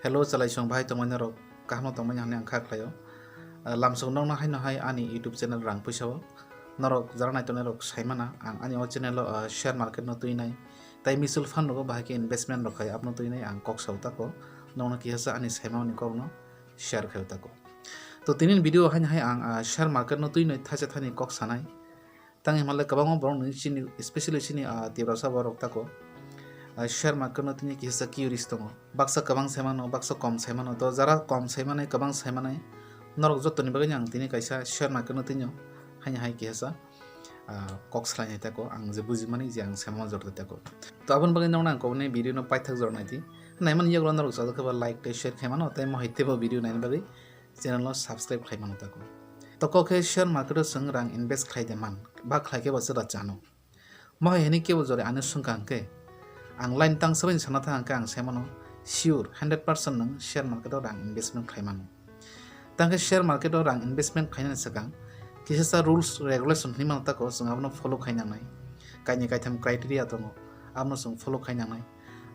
Hello chalaisong bhai tongmani rok kahmo tongmani hane ang khaklayo lamsong nong na hai no hai ani YouTube channel rang puisao norok jara nai tone rok saimana ang ani o channel share market no tuinai tai mutual fund ro bahai ke investment rok khai apno tuinai ang kok sauta ko nong ki hasa ani saimao ni ko no share khayo ta ko to tinin video hai hai ang share market no tuinai thaja thani kok sanai tang himale kabang borong ni chini especially chini tibrasa borok ta ko share market no tini kisa curious tongo baksa kabang semano baksa kom semano to jara kom semane kabang semane norok jotto ni bagani ang tini kaisa share market no tinyo hanya hai kisa kok slai ta ko ang je buji mani je ang semama jorta ta ko to abon bagani nong nang ko ne video no paithak jor nai ti nai man yegro norok sa ko like te share khaimano tai mo haite bo video nai bagi channel no subscribe khaimano ta ko to ko ke share market ro sang rang invest khai de man ba khai ke basra chano mo heni ke bo jore anu sungkang ke ang line tang saben sanata angka ang semano sure 100% nang share market rang investment khaimano tangke share market rang investment khaina sakang kisasa rules regulation ni mata ko sung abno follow khaina nai kaini kaitham criteria tongo abno sung follow khaina nai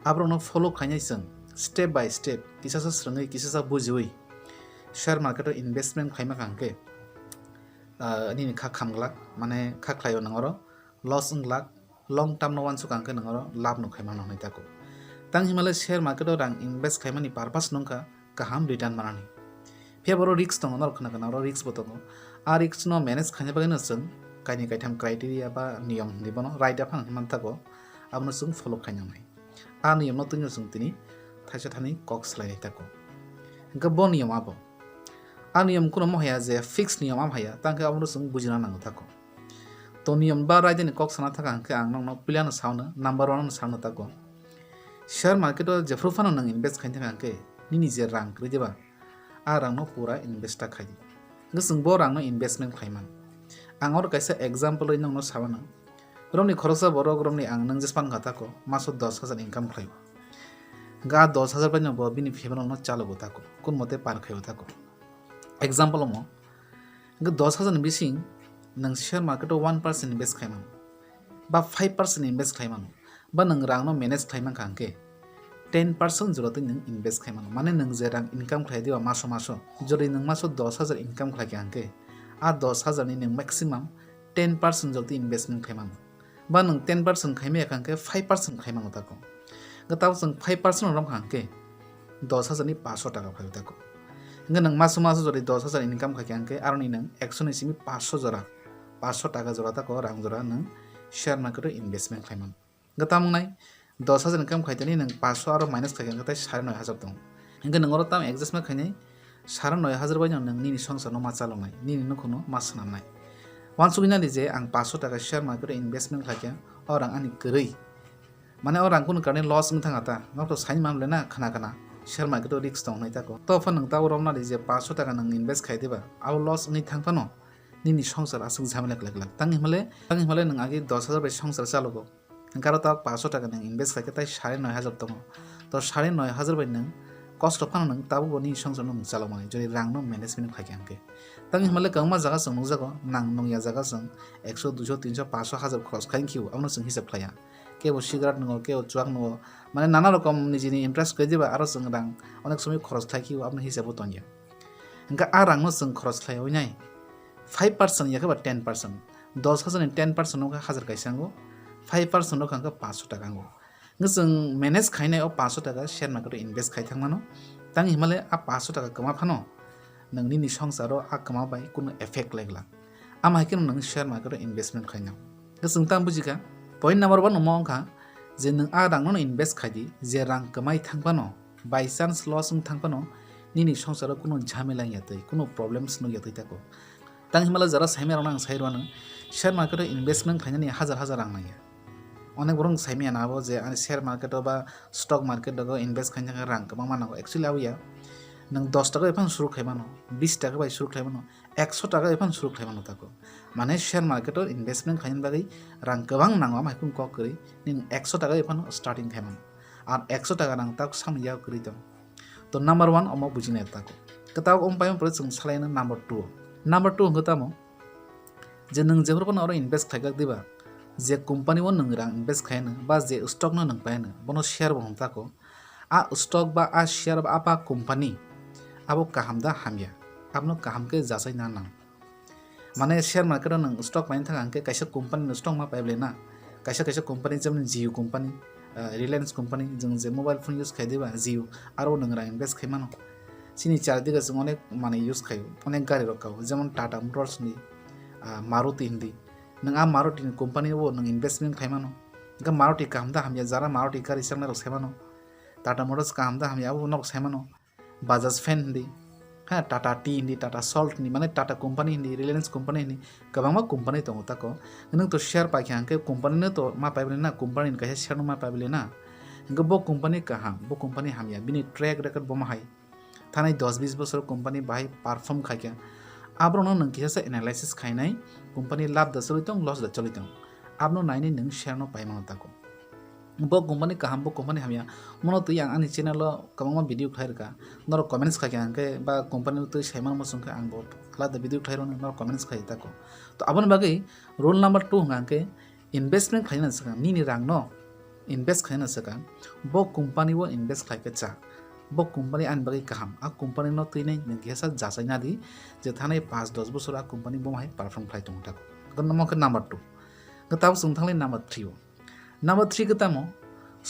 abro no follow khaina sung step by step kisasa srangai kisasa bujui share market investment khaima kangke ni kha khamgla mane kha khlayo nangoro loss unglak long term no wan sukang ke nangoro lab no khaima nang ta ko tang himale share market rang invest khaima ni purpose nongka kaham return manani febro risk tong nor khana kana risk botongo a risk no manage khanya bagay no sung kaini kaitham criteria ba niyam nibono right up man ta ko abno sung follow khanya nai a niyam no tunyo sung tini thaisa thani kok slai ta ko ga bon niyam abo a niyam kuno mohaya je fix niyam am haya tangke abno sung bujina nang ta ko to niyam ba right ni kok sana thaka angke ang nong no plan sauna number 1 sauna ta ko share market o jefru fano nang invest khain thaka angke nini je rang kri deba a rang no pura invest ta khai ngisung bo rang no investment khaiman ang or kaisa example oi nong no sabana romni khorosa borok romni ang nang jespan khata ko maso 10000 income khai ga 10000 pa no bo bini febro no chalo ta ko kun mote par khayo ta ko example mo ga 10000 bising nang share market o 1% invest khaimang ba 5% invest khaimang ba nang rang no manage khaimang kangke 10% jorote nang invest khaimang mane nang je rang income khai diwa maso maso jori nang maso 10000 income khai kangke a 10000 ni nang maximum 10% jorote investment khaimang ba nang 10% khaime kangke 5% khaimang ta ko gataw sung 5% ram kangke 10000 ni 500 টাকা khai ta ko nang maso maso jori 10000 income khai kangke aroni nang 100 ni simi 500 jora 500 টাকা জোড়া তা ko rang jora nang share market investment khaimang gatam nai 10000 income khaitani nang 500 aro minus khaikang gatai 9500 dong hinga nangoro tam adjustment khainai 9500 bai nang nini songsar no ma chalonai nini no khono ma sanamnai wansugina je ang 500 টাকা share market investment khaikya orang ani korei mane orang kun karne loss ng thanga ta no to sain mam lena khana khana share market risk dong nai ta ko to fa nang ta rom na je 500 টাকা nang invest khaideba au loss ni thangpano nini songsar asung jhamela klak tangi himale nang agi 10000 bai songsar chalogo karo ta 500 টাকা nang invest khai tai 9500 tongo to 9500 bai nang cost of nang tabu boni songsar nang chalomai jori rang no management khai amke tangi himale kangma jaga sung jago nang nong ya jaga sung 100 200 300 500 1000 cross khain kiu amno sung hisab khlaya ke bo cigarette ngo ke o chuak ngo mane nana rokom nijini interest koi diba aro sung rang onek somi cross khai kiu amno hisab tonya engka a rang no sung cross khlaya oinai 5% ya ke 10% 10000 ni 10% no ka 1000 kaisango 5% no kangka 500 টাকা ngo ngisung manage khainai o 500 টাকা share market invest khai thangmano tang himale a 500 টাকা kama phano nang ni songsaro a kama bai kun effect legla ama hakin nang share market investment khaina ngisung tam bujika point number 1 mo angka je nang a rang no invest khaidi je rang kamai thangpano by chance loss ng thangpano nini songsaro kuno jhamela yatai kuno problems no yatai tako tang himala jara saime rang sairwana share market investment khainani hajar hajar rang naya onek borong saime anabo je ani share market ba stock market dago invest khaina rang kama manago actually awiya nang 10 টাকা এফান শুরু খাইমানো 20 টাকা by শুরু খাইমানো 100 টাকা এফান শুরু খাইমানো tako মানে share মার্কেটৰ investment খাইন বাগै রাং गोबां নাংवा माइकुम क करि निन 100 টাকা এফান স্টাर्टिंग খাইमाনো আর 100 টাকা নাং তাক সামया करि दं তো নাম্বার 1 অম বুজিনে tako কতাও অম পাইम প্র जों सालायनो नाम्बार 2 हंगतामो जे नों जेफोरखौनो अर इनभेस्ट खाइगाक दिबा जे कंपनी वो नों रां इनभेस्ट खायनो बा जे स्टक नो नों पायनो बनो शेयर बो हमताको आ स्टक बा आ शेयर बा apa company abo kaham da hamya abno kaham ke jasai na nang mane share market nang stock main thang ke kaisa company stock ma paible na kaisa company jam Jio company Reliance company jeng je mobile phone use khai diba Jio aro nang ra invest khai mano sini chardiga jeng onek mane use khai onek gari rokau jemon Tata Motors ni Maruti hindi nang a Maruti company wo nang investment khai mano ga Maruti kaham da hamya jara Maruti gari sang na rok sai mano Tata Motors kaham da hamya abo nok sai mano Bajaj fan hindi हाँ Tata tea हिंदी Tata salt नि माने Tata company हिंदी Reliance company हिंदी गोबांमा company दङ ताको नों तो शेयर पाखि आंके कंपनी न तो मा पाइबले ना कंपनी नि काहे शेयर मा पाइबले ना गबो कंपनी कहा बो कंपनी हामिया बिनि ट्रैक रेकर्ड बमा हाय थानाय 10-20 बोसोर कंपनी बाहाय परफॉर्म खायके आब्रनो नों किसा एनालाइसिस खायनाय कंपनी लाभ द चलितों लॉस द चलितों आबनो नायनि नों शेयर न पाइमा ताको bo company kaham bo company hamya mono tu yang ani channel lo kabangma video khair ka nor comments kha ke ba company tu saiman mo sungka ang bo kala da video khair nor comments khai ta ko to abon bagai rule number 2 ngangke investment khaina saka ni rang no invest khaina saka bo company wo invest khai ke cha bo company an bagai kaham a company no tu nei nge sa jasai na di je thanai 5-10 bosor a company bo mai perform khai tung ta ko number 2 gataw sung thanglai number 3 Number 3 kita mo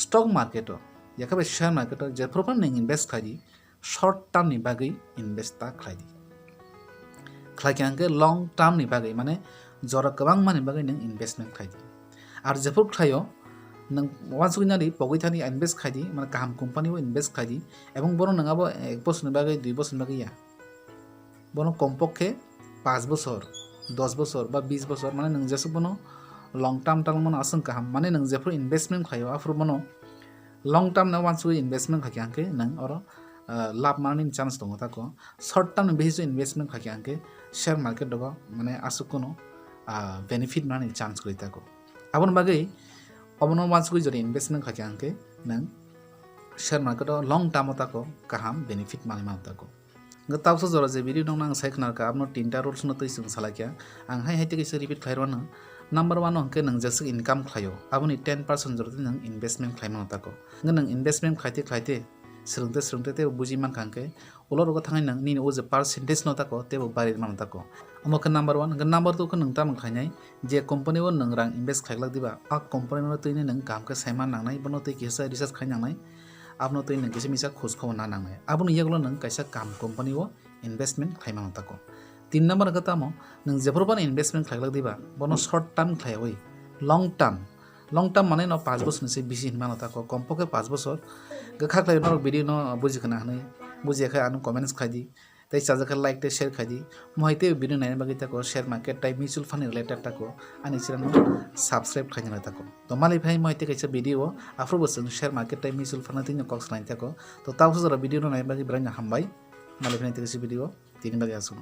stock market yakabe share market je propan neng invest khadi short term ni bagai invest ta khadi khlaikyang ke long term ni bagai mane jora kabang mani bagai neng investment khadi ar je prop khlayo nang once we nari pogoi thani invest khadi mane kaham company o invest khadi ebong bono nangabo 1 বছর ni bagai 2 বছর bagai ya bono kompokhe 5 বছর 10 বছর বা 20 বছর মানে nang jesu bono long term tang mono asang kaham mane nang jefro investment khayo afro mono long term na once we investment khaki anke nang oro lab marning chance dong ta ko short term behiso investment khaki anke share market dogo mane asukono benefit marning chance koi ta ko abon bagai abono once we jori investment khaki anke nang share market long term ta ko kaham benefit marning ma ta ko gataw so jora je video dong nang sai khnar ka abno tinta rules no tei sung salakya ang hai hai te ke repeat khairwana Number 1 hongke nang jasuk income khlayo aboni 10% joroti nang investment khlaima tako nang investment khaite srungte te buji man khangke ulor go thangai nang ni o je percentage no tako te bo bari man tako amok number 1 number 2 ko nang tam khainai je company o nang rang invest khailak diba a company no tuine nang kam ka saima nangnai bono te kisa research khainangnai abno tuine nang kisa misa khoj khobor na nangnai aboni yeglo nang kaisa kam company o investment khlaima tako 3 number kata mo nang jeproban investment khlailak diba bono short term khlaioi long term mane no 5 বছর nse bisi hinma ta ko kompokhe 5 বছর gakha khlai no video no buji khana hanai buji kha anu comments khadi tai chaja kha like te share khadi moite video nai bagi ta ko share market type mutual fund related ta ko ani chira no subscribe khani ta ko to malai bhai moite kaisa video afro bosung share market type mutual fund tin ko slide ta ko to taw so video no nai bagi branya hambai malai bhai te kaisa video tin bagi asu